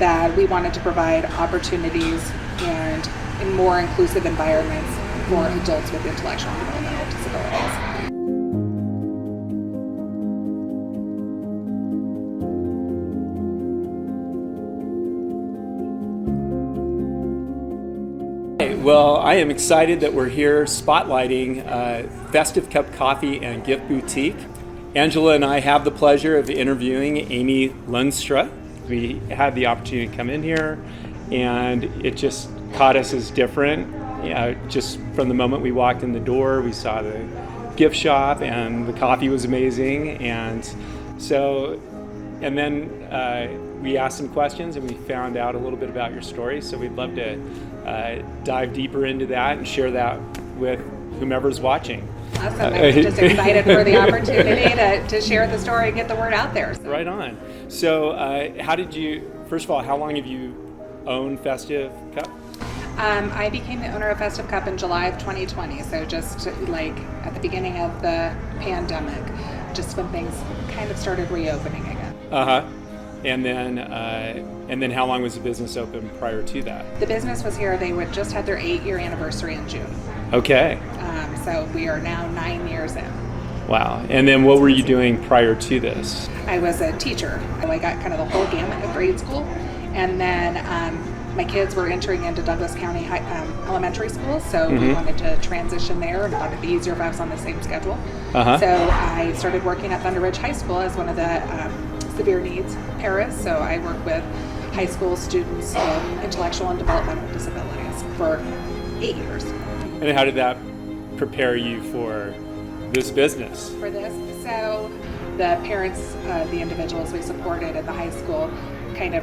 that we wanted to provide opportunities and in more inclusive environments for adults with intellectual and developmental disabilities. Well, I am excited that we're here spotlighting Festive Cup Coffee and Gift Boutique. Angela and I have the pleasure of interviewing Amy Lunstra. We had the opportunity to come in here, and it just caught us as different. Just from the moment we walked in the door, we saw the gift shop, and the coffee was amazing. And then we asked some questions, and we found out a little bit about your story. So we'd love to dive deeper into that and share that with whomever's watching. Awesome. I'm just excited for the opportunity to share the story and get the word out there. Right on. So first of all, how long have you owned Festive Cup? I became the owner of Festive Cup in July of 2020, so just like at the beginning of the pandemic, just when things kind of started reopening again. And then how long was the business open prior to that? The business was here. They would just had their 8-year anniversary in June. Okay. So we are now 9 years in. Wow. And then what were you doing prior to this? I was a teacher. I got kind of the whole gamut of grade school. And then my kids were entering into Douglas County elementary schools, so we wanted to transition there and thought it'd be easier if I was on the same schedule. So I started working at Thunder Ridge High School as one of the severe needs paras. So I work with high school students with intellectual and developmental disabilities for 8 years. And how did that prepare you for this business? For this, so the parents, the individuals we supported at the high school kind of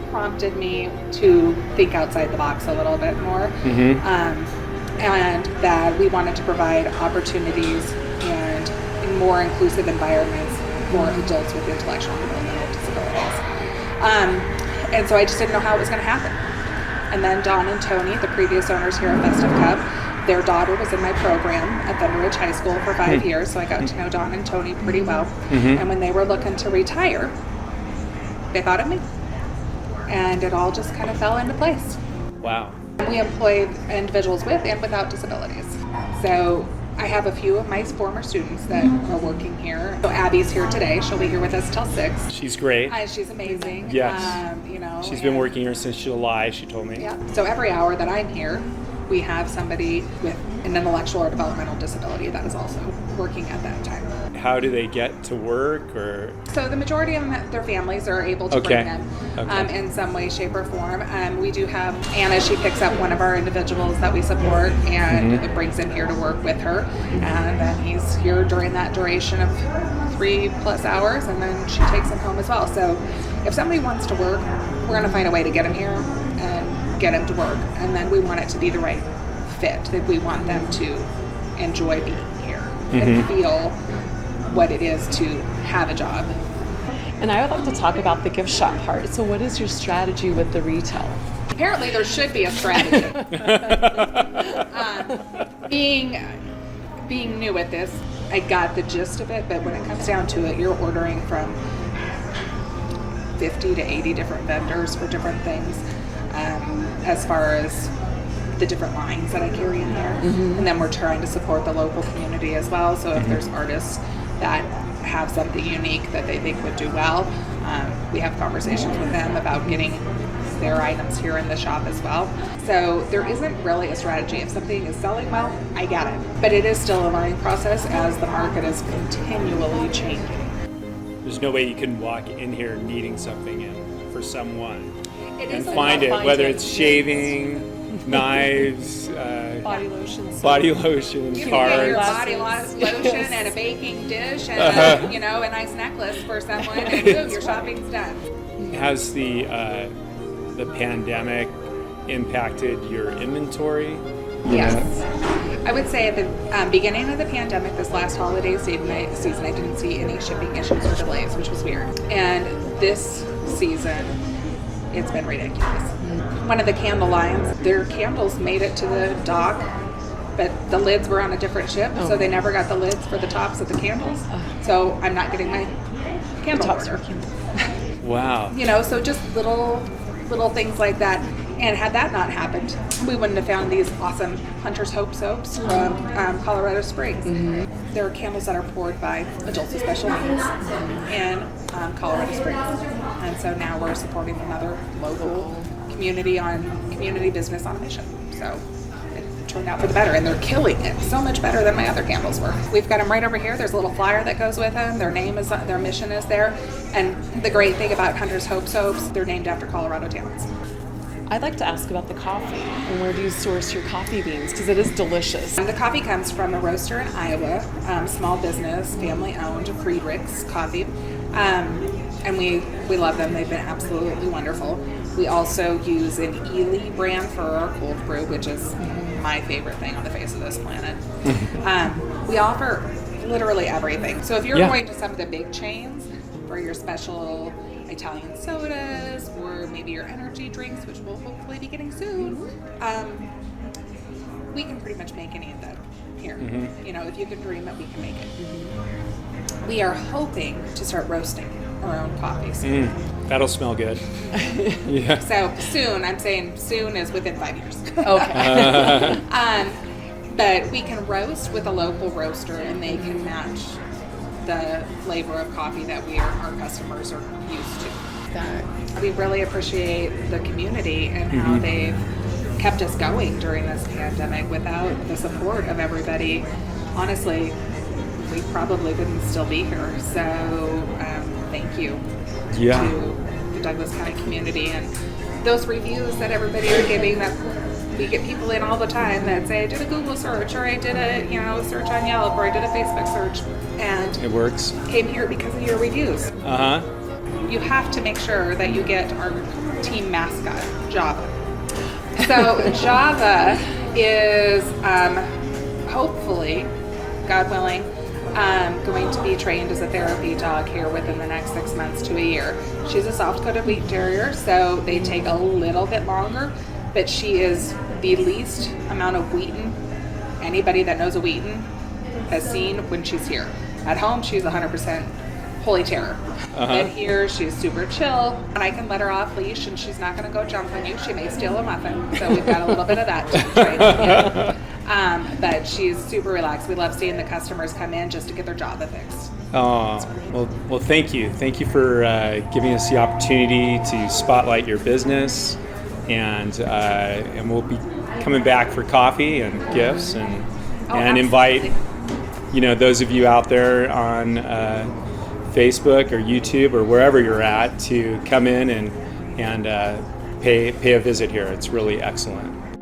prompted me to think outside the box a little bit more, and that we wanted to provide opportunities and in more inclusive environments for adults with intellectual and developmental disabilities. And so I just didn't know how it was going to happen. And then Don and Tony, the previous owners here at Festive Cup, their daughter was in my program at Thunder Ridge High School for 5 years, so I got to know Don and Tony pretty well. And when they were looking to retire, they thought of me. And it all just kind of fell into place. Wow. We employ individuals with and without disabilities. So I have a few of my former students that are working here. So Abby's here today. She'll be here with us till 6. She's great. She's amazing. Yes. She's been working here since July, she told me. Yeah. So every hour that I'm here, we have somebody with an intellectual or developmental disability that is also working at that time. How do they get to work? Or so the majority of them, their families are able to bring them in some way, shape, or form. We do have Anna. She picks up one of our individuals that we support and brings him here to work with her. And then he's here during that duration of 3+ hours, and then she takes him home as well. So if somebody wants to work, we're going to find a way to get him here and get him to work. And then we want it to be the right fit. That we want them to enjoy being here and feel what it is to have a job. And I would like to talk about the gift shop part. So what is your strategy with the retail? Apparently there should be a strategy. Being new at this, I got the gist of it, but when it comes down to it, you're ordering from 50 to 80 different vendors for different things, as far as the different lines that I carry in there. And then we're trying to support the local community as well. So if there's artists that have something unique that they think would do well, we have conversations with them about getting their items here in the shop as well. So there isn't really a strategy. If something is selling well, I get it. But it is still a learning process as the market is continually changing. There's no way you can walk in here needing something for someone and find it, whether it's shaving, knives, body lotion, You can cards. get your body lotion and a baking dish and a nice necklace for someone, and boom, your shopping's done. Has the pandemic impacted your inventory? Yes. I would say at the beginning of the pandemic, this last holiday season, I didn't see any shipping issues or delays, which was weird. And this season, it's been ridiculous. One of the candle lines, their candles made it to the dock, but the lids were on a different ship, so they never got the lids for the tops of the candles. So I'm not getting my candle order. Wow. So just little things like that. And had that not happened, we wouldn't have found these awesome Hunter's Hope soaps from Colorado Springs. Mm-hmm. There are candles that are poured by adults with special needs in Colorado Springs. And so now we're supporting another local community business on a mission. So it turned out for the better, and they're killing it so much better than my other candles were. We've got them right over here. There's a little flyer that goes with them. Their mission is there. And the great thing about Hunter's Hope soaps, they're named after Colorado towns. I'd like to ask about the coffee and where do you source your coffee beans, because it is delicious. The coffee comes from a roaster in Iowa, small business, family-owned, Friedrichs Coffee, and we love them. They've been absolutely wonderful. We also use an Ely brand for our cold brew, which is my favorite thing on the face of this planet. We offer literally everything. So if you're going to some of the big chains for your special Italian sodas or maybe your energy drinks, which we'll hopefully be getting soon, we can pretty much make any of that here. If you can dream it, we can make it. We are hoping to start roasting our own coffee soon. That'll smell good. Yeah. So soon, I'm saying soon is within 5 years. Okay. But we can roast with a local roaster, and they can match the flavor of coffee that our customers are used to. We really appreciate the community and how they've kept us going during this pandemic. Without the support of everybody, honestly, we probably wouldn't still be here. So thank you to the Douglas County community, and those reviews that everybody are giving, that we get people in all the time that say, I did a Google search, or I did a search on Yelp, or I did a Facebook search, and it works. Came here because of your reviews. You have to make sure that you get our team mascot, Java. So Java is hopefully, God willing, going to be trained as a therapy dog here within the next 6 months to a year. She's a soft-coated wheat terrier, so they take a little bit longer, but she is the least amount of Wheaton anybody that knows a Wheaton has seen when she's here. At home, she's 100% holy terror. But here, she's super chill, and I can let her off leash, and she's not going to go jump on you. She may steal a muffin, so we've got a little bit of that to train. But she's super relaxed. We love seeing the customers come in just to get their Java fixed. Oh, well, thank you. Thank you for giving us the opportunity to spotlight your business, and we'll be coming back for coffee and gifts, and invite those of you out there on Facebook or YouTube or wherever you're at to come in and pay a visit here. It's really excellent.